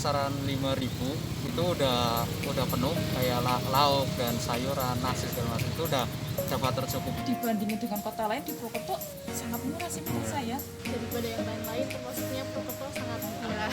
kisaran 5.000 itu udah penuh kayak lauk dan sayuran, nasi segala macam itu udah dapat tercukupi. Dibandingin dengan kota lain di Purwokerto sangat murah sih menurut saya. Daripada yang lain-lain, termasuknya Purwokerto sangat murah.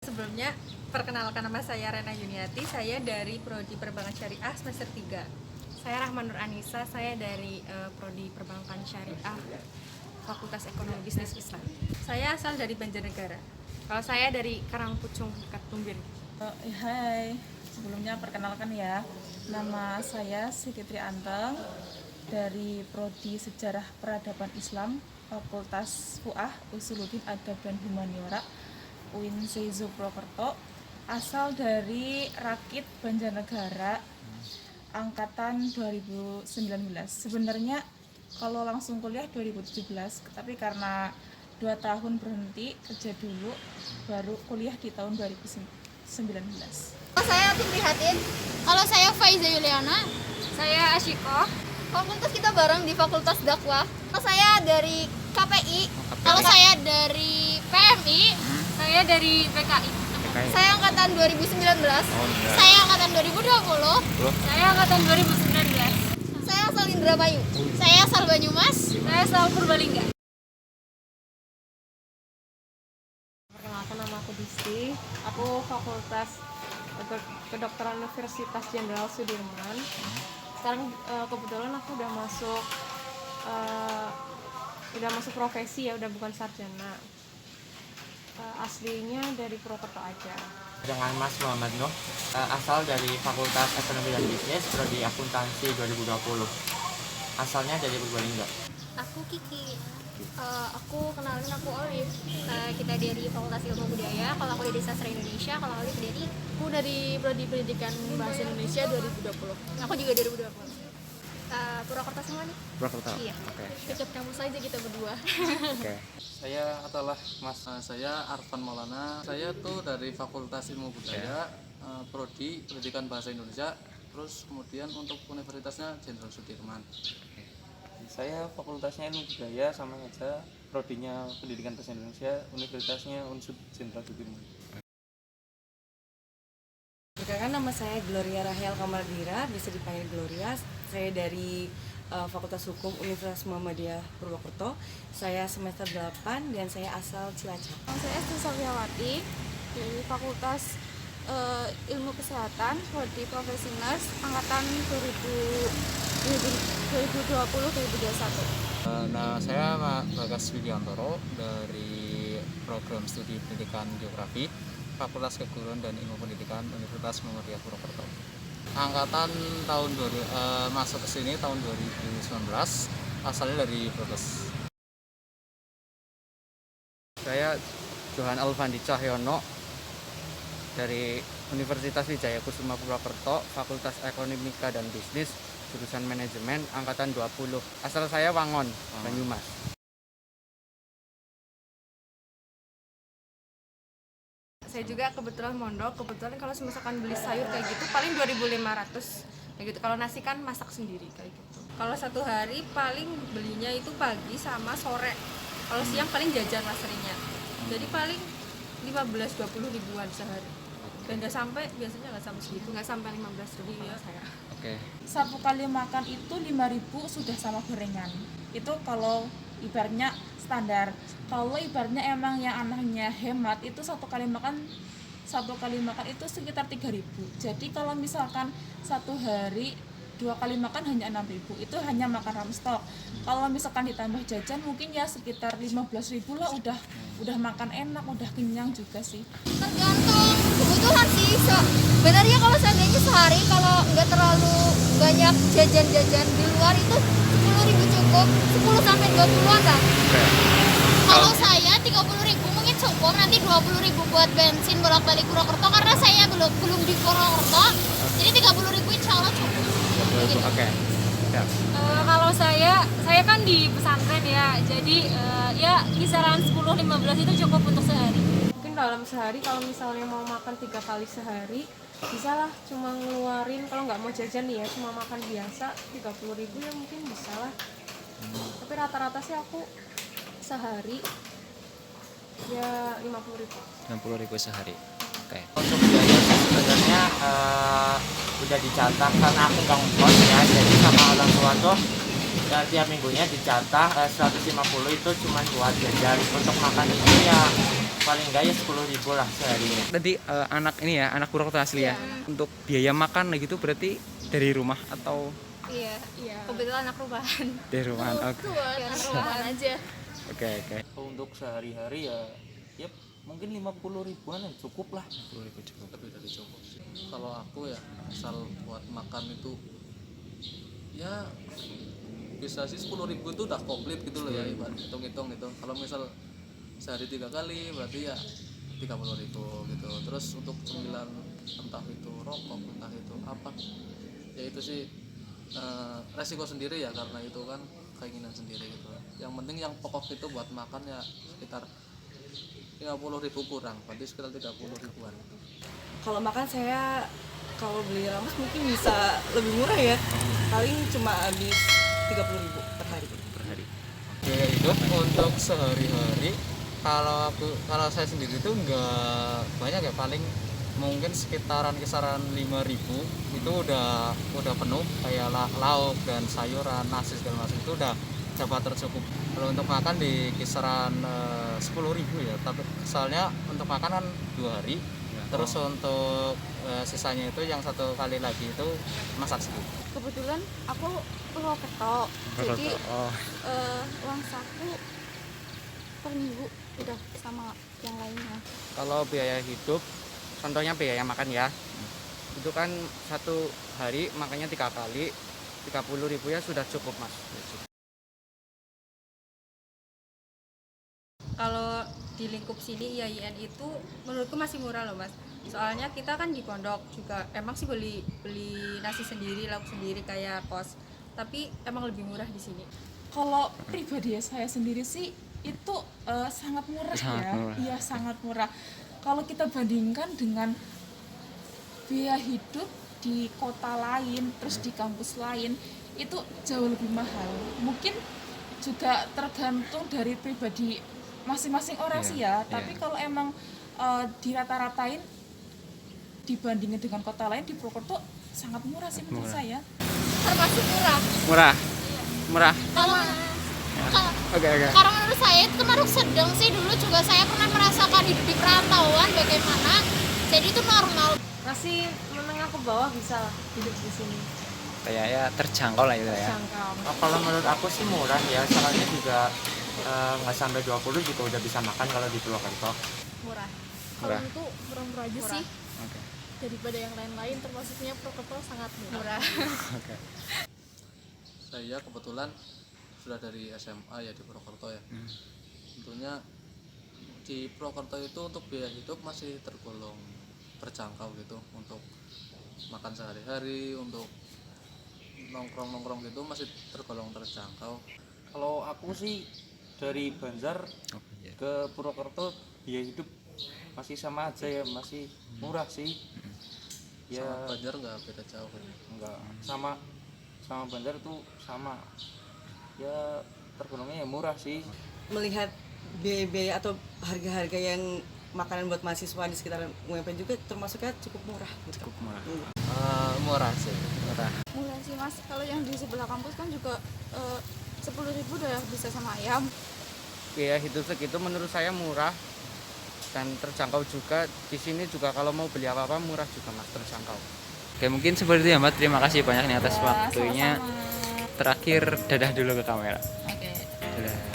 Sebelumnya, perkenalkan nama saya Rena Yuniati, saya dari Prodi Perbankan Syariah semester 3. Saya Rahman Nur Anissa, saya dari Prodi Perbankan Syariah Fakultas Ekonomi Bisnis Islam. Saya asal dari Banjarnegara. Kalau saya dari Karangpucung, Katumbir. Hai, sebelumnya perkenalkan ya, nama saya Siti Trianteng dari Prodi Sejarah Peradaban Islam Fakultas FUAH Usuluddin Adab dan Humaniora UIN Seizo Purwokerto, asal dari Rakit Banjarnegara angkatan 2019. Sebenarnya kalau langsung kuliah 2017, tapi karena 2 tahun berhenti kerja dulu, baru kuliah di tahun 2019. Kalau saya Atin Prihatin. Kalau saya Faiza Yuliana. Saya Asyiko. Fakultas kita bareng di Fakultas Dakwah. Kalau saya dari KPI. Kalau saya dari PMI. Saya dari PKI. Saya angkatan 2019. Saya angkatan 2020. Saya angkatan 2019. Saya asal Indramayu. Saya asal Banyumas. Saya asal Purbalingga. Perkenalkan, nama aku Disti. Aku Fakultas Kedokteran Universitas Jenderal Sudirman. Sekarang kebetulan aku udah masuk profesi ya, udah bukan sarjana. Aslinya dari Purwokerto aja. Dengan Mas Muhammad Nuh, asal dari Fakultas Ekonomi dan Bisnis, Prodi Akuntansi 2020. Asalnya dari Purbalingga. Aku Kiki. Aku kenalin, aku Olive. Kita dari Fakultas Ilmu Budaya. Kalau aku dari Sastra Indonesia, kalau Olive dari Prodi Pendidikan Bahasa Indonesia 2020. Aku juga 2020. Purwokerto semua nih. Purwokerto. Iya. Oke. Cocok kampus aja kita berdua. Oke. Saya adalah Mas, saya Arfan Maulana. Saya tuh dari Fakultas Ilmu Budaya, Prodi Pendidikan Bahasa Indonesia. Terus kemudian untuk universitasnya Jenderal Sudirman. Saya fakultasnya Ilmu Budaya, sama aja. Prodinya Pendidikan Bahasa Indonesia, universitasnya Unsud Jenderal Sudirman. Perkenalkan, nama saya Gloria Rahel Kamardira, bisa dipanggil Gloria. Saya dari Fakultas Hukum Universitas Muhammadiyah Purwokerto. Saya semester 8 dan saya asal Cilacap. Saya Esti Safiawati dari Fakultas Ilmu Kesehatan, Prodi Profesi Nurse, angkatan 2020-2021. Nah, saya Bagas Widiantoro dari program studi pendidikan geografi Fakultas Keguruan dan Ilmu Pendidikan Universitas Muhammadiyah Purwokerto. Angkatan tahun masuk ke sini tahun 2019, asalnya dari Brebes. Saya Johan Alfandi Cahyono dari Universitas Wijaya Kusuma Purwokerto, Fakultas Ekonomika dan Bisnis, jurusan Manajemen, angkatan 20. Asal saya Wangon, Banyumas. Saya juga kebetulan mondok, kalau misalkan beli sayur kayak gitu paling 2.500 kayak gitu. Kalau nasi kan masak sendiri kayak gitu. Kalau satu hari paling belinya itu pagi sama sore. Kalau siang paling jajan lah seringnya. Jadi paling 15-20 ribuan sehari. Dan biasanya nggak sampai segitu, nggak sampai 15.000 ya saya. Oke. Satu kali makan itu 5.000 sudah sama gorengan. Itu kalau ibaratnya standar. Kalau ibaratnya emang yang anaknya hemat, itu satu kali makan satu kali makan itu sekitar 3.000. Jadi kalau misalkan satu hari 2 kali makan hanya 6.000, itu hanya makan ramstok. Kalau misalkan ditambah jajan mungkin ya sekitar 15.000 lah, udah makan enak, udah kenyang juga sih. Tergantung kebutuhan sih. Sebenarnya kalau seandainya sehari kalau nggak terlalu banyak jajan-jajan di luar itu 10.000 cukup, 10 sampai 20-an lah. Kalau saya 30.000 mungkin cukup, nanti 20.000 buat bensin bolak-balik Purwokerto karena saya belum di Purwokerto. Jadi 30.000 insya Allah cukup. Oke. Ya. Kalau saya kan di pesantren ya, jadi ya kisaran 10-15 itu cukup untuk sehari. Mungkin dalam sehari kalau misalnya mau makan 3 kali sehari, bisa lah cuma ngeluarin, kalau nggak mau jajan nih ya, cuma makan biasa 30.000 ya mungkin bisa lah. Tapi rata-rata sih aku sehari ya 50.000. 60.000 sehari. Oke. Untuk biaya sih sebenarnya udah dicatat karena aku nggak ngekos ya, jadi sama orang tua tuh tiap minggunya dicatat 150 itu cuma buat jajan. Untuk makan itu ya paling enggak ya 10.000 lah seharinya. Tadi anak ini ya, anak Purwokerto asli ya. Untuk biaya makan gitu berarti dari rumah atau Iya. Kebetulan anak rumahan. dari rumahan? Oke. Anak rumahan aja. Oke. Untuk sehari-hari ya mungkin 50.000-an cukup lah. 10.000 cukup, lebih dari cukup sih. Kalau aku ya asal buat makan itu ya bisa sih 10.000 itu udah komplit gitu loh ya, ibarat hitung itu. Kalau misal sehari 3 kali berarti ya 30.000 gitu. Terus untuk cemilan entah itu rokok, entah itu apa, ya itu sih resiko sendiri ya, karena itu kan keinginan sendiri gitu. Yang penting yang pokok itu buat makan ya sekitar 50.000 kurang, berarti sekitar 30.000-an. Kalau makan saya kalau beli rames mungkin bisa lebih murah ya. Paling cuma habis 30.000 per hari. Biaya hidup untuk sehari-hari kalau saya sendiri itu nggak banyak ya, paling mungkin sekitaran kisaran 5.000 itu udah penuh, kayak lauk dan sayuran, nasi segala macam itu udah dapat tercukup. Kalau untuk makan di kisaran 10.000 ya, tapi soalnya untuk makan kan 2 hari ya. Terus untuk sisanya itu yang 1 kali lagi itu masak sendiri. Kebetulan aku Purwokerto, jadi uang saku per minggu udah sama yang lainnya. Kalau biaya hidup, contohnya biaya makan ya, itu kan 1 hari makannya 3 kali, 30.000 ya sudah cukup mas. Kalau di lingkup sini IAIN itu menurutku masih murah loh mas. Soalnya kita kan di pondok juga emang sih beli nasi sendiri, lauk sendiri kayak kos. Tapi emang lebih murah di sini. Kalau pribadi saya sendiri sih itu sangat murah ya. Iya sangat murah. Kalau kita bandingkan dengan biaya hidup di kota lain, terus di kampus lain, itu jauh lebih mahal. Mungkin juga tergantung dari pribadi masing-masing orang sih ya. Tapi kalau emang dirata-ratain dibandingin dengan kota lain, di Purwokerto sangat murah sih menurut saya. Termasuk murah. Murah. Oke. Karena menurut saya itu termasuk sedang sih. Dulu juga saya pernah merasakan hidup di perantauan bagaimana. Jadi itu normal. Masih menengah ke bawah bisa lah hidup di sini. Kayak ya terjangkau lah itu ya. Kalau menurut aku sih murah ya, soalnya juga nggak sampai 20 juga udah bisa makan kalau di Purwokerto. Murah. Kalau itu murah-murah aja sih. Daripada yang lain-lain, termasuknya Purwokerto sangat murah. Saya kebetulan sudah dari SMA ya di Purwokerto ya. Tentunya di Purwokerto itu untuk biaya hidup masih tergolong terjangkau gitu, untuk makan sehari-hari, untuk nongkrong gitu masih tergolong terjangkau. Kalau aku sih dari Banjar ke Purwokerto biaya hidup masih sama aja ya, masih murah sih. Ya Sama Banjar nggak beda jauh kan? Enggak, sama Banjar tuh sama. Ya tergolongnya ya murah sih. Melihat biaya atau harga-harga yang makanan buat mahasiswa di sekitar UMP juga termasuknya cukup murah. Murah sih. Murah sih mas. Kalau yang di sebelah kampus kan juga 10.000 udah bisa sama ayam. Biaya hidup segitu menurut saya murah. dan terjangkau juga. Di sini juga kalau mau beli apa-apa murah juga Mas, terjangkau. Oke, mungkin seperti itu ya Mbak. Terima kasih banyak nih atas Ya, waktunya. sama-sama. Terakhir dadah dulu ke kamera. Oke. Dadah.